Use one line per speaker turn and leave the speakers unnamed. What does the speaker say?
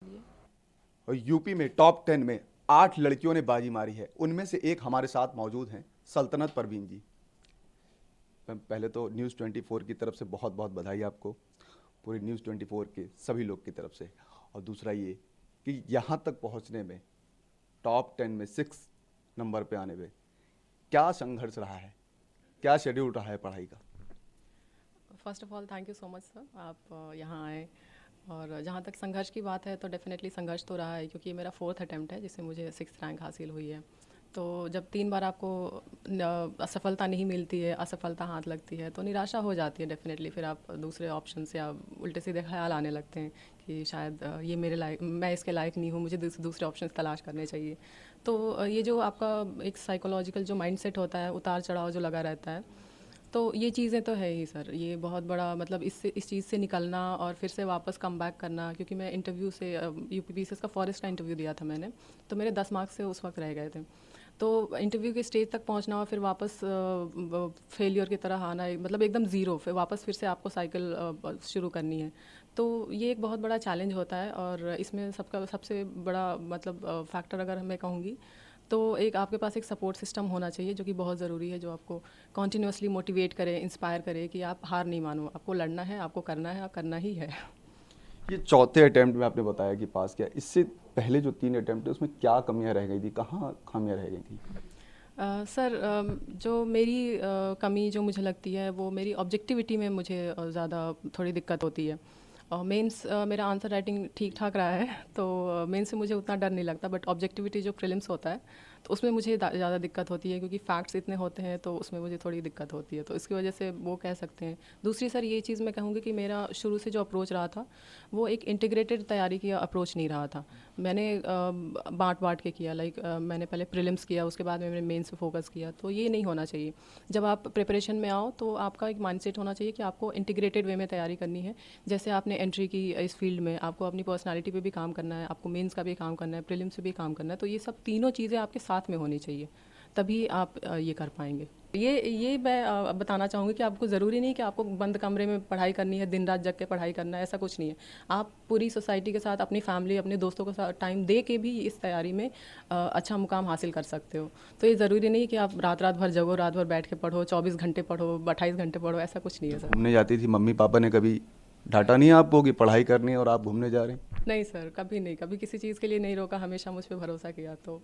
लिए।
और यूपी में टॉप 10 में 8 लड़कियों ने बाजी मारी है। उनमें से एक हमारे साथ मौजूद हैं, सल्तनत परवीन जी। पहले तो न्यूज़ 24 की तरफ से बहुत बहुत बधाई आपको, पूरी न्यूज़ 24 के सभी लोग की तरफ से। और दूसरा ये कि यहाँ तक पहुँचने में, टॉप 10 में 6 नंबर पे आने में क्या संघर्ष रहा है, क्या शेड्यूल रहा है पढ़ाई का?
First of all thank you so much sir, आप यहाँ आए। और जहाँ तक संघर्ष की बात है तो डेफिनेटली संघर्ष तो रहा है, क्योंकि ये मेरा 4th अटैम्प्ट है जिससे मुझे 6th रैंक हासिल हुई है। तो जब 3 बार आपको असफलता नहीं मिलती है, असफलता हाथ लगती है, तो निराशा हो जाती है डेफिनेटली। फिर आप दूसरे ऑप्शन से आप उल्टे सीधे ख्याल आने लगते हैं कि शायद ये मेरे लायक, मैं इसके लायक नहीं हूँ, मुझे दूसरे ऑप्शन तलाश करने चाहिए। तो ये जो आपका एक साइकोलॉजिकल जो माइंडसेट होता है, उतार चढ़ाव जो लगा रहता है, तो ये चीज़ें तो है ही सर। ये बहुत बड़ा मतलब इस चीज़ से निकलना और फिर से वापस कम बैक करना, क्योंकि मैं इंटरव्यू से यूपीपीसीएस का फॉरेस्ट का इंटरव्यू दिया था मैंने, तो मेरे 10 मार्क्स से उस वक्त रह गए थे। तो इंटरव्यू के स्टेज तक पहुंचना और फिर वापस फेलियर की तरह आना, मतलब एकदम ज़ीरो, फिर वापस फिर से आपको साइकिल शुरू करनी है। तो ये एक बहुत बड़ा चैलेंज होता है। और इसमें सबका सबसे बड़ा मतलब फैक्टर अगर मैं कहूँगी तो एक आपके पास एक सपोर्ट सिस्टम होना चाहिए, जो कि बहुत ज़रूरी है, जो आपको कॉन्टिन्यूसली मोटिवेट करे, इंस्पायर करे कि आप हार नहीं मानो, आपको लड़ना है, आपको करना है, करना ही है।
ये चौथे अटेम्प्ट में आपने बताया कि पास किया, इससे पहले जो 3 अटेम्प्ट है उसमें क्या कमियां रह गई थी, कहाँ खामियां रह गई थी?
सर जो मेरी कमी जो मुझे लगती है वो मेरी ऑब्जेक्टिविटी में मुझे ज़्यादा थोड़ी दिक्कत होती है। मेंस मेरा आंसर राइटिंग ठीक ठाक रहा है, तो मेंस से मुझे उतना डर नहीं लगता, बट ऑब्जेक्टिविटी जो प्रीलिम्स होता है तो उसमें मुझे ज़्यादा दिक्कत होती है, क्योंकि फैक्ट्स इतने होते हैं तो उसमें मुझे थोड़ी दिक्कत होती है, तो इसकी वजह से वो कह सकते हैं। दूसरी सर ये चीज़ मैं कहूँगी कि मेरा शुरू से जो अप्रोच रहा था वो एक इंटीग्रेटेड तैयारी की अप्रोच नहीं रहा था। मैंने बांट बांट के किया, लाइक मैंने पहले प्रीलिम्स किया, उसके बाद मैंने मेंस पे फोकस किया, तो ये नहीं होना चाहिए। जब आप प्रिपरेशन में आओ तो आपका एक माइंडसेट होना चाहिए कि आपको इंटीग्रेटेड वे में तैयारी करनी है। जैसे आपने एंट्री की इस फील्ड में, आपको अपनी पर्सनालिटी पे भी काम करना है, आपको मेंस का भी काम करना है, प्रीलिम्स पे भी काम करना है, तो ये सब तीनों चीज़ें आपके साथ में होनी चाहिए, तभी आप ये कर पाएंगे। ये मैं बताना चाहूँगी कि आपको ज़रूरी नहीं कि आपको बंद कमरे में पढ़ाई करनी है, दिन रात जग के पढ़ाई करना है, ऐसा कुछ नहीं है। आप पूरी सोसाइटी के साथ, अपनी फैमिली, अपने दोस्तों के साथ टाइम दे के भी इस तैयारी में अच्छा मुकाम हासिल कर सकते हो। तो ये ज़रूरी नहीं कि आप रात रात भर जगो, रात भर बैठ के पढ़ो, 24 घंटे पढ़ो, 28 घंटे पढ़ो, ऐसा कुछ नहीं है सर।
घूमने जाती थी, मम्मी पापा ने कभी डांटा नहीं आपको कि पढ़ाई करनी है और आप घूमने जा रहे हैं?
नहीं सर, कभी नहीं, कभी किसी चीज़ के लिए नहीं रोका, हमेशा मुझ पे भरोसा किया। तो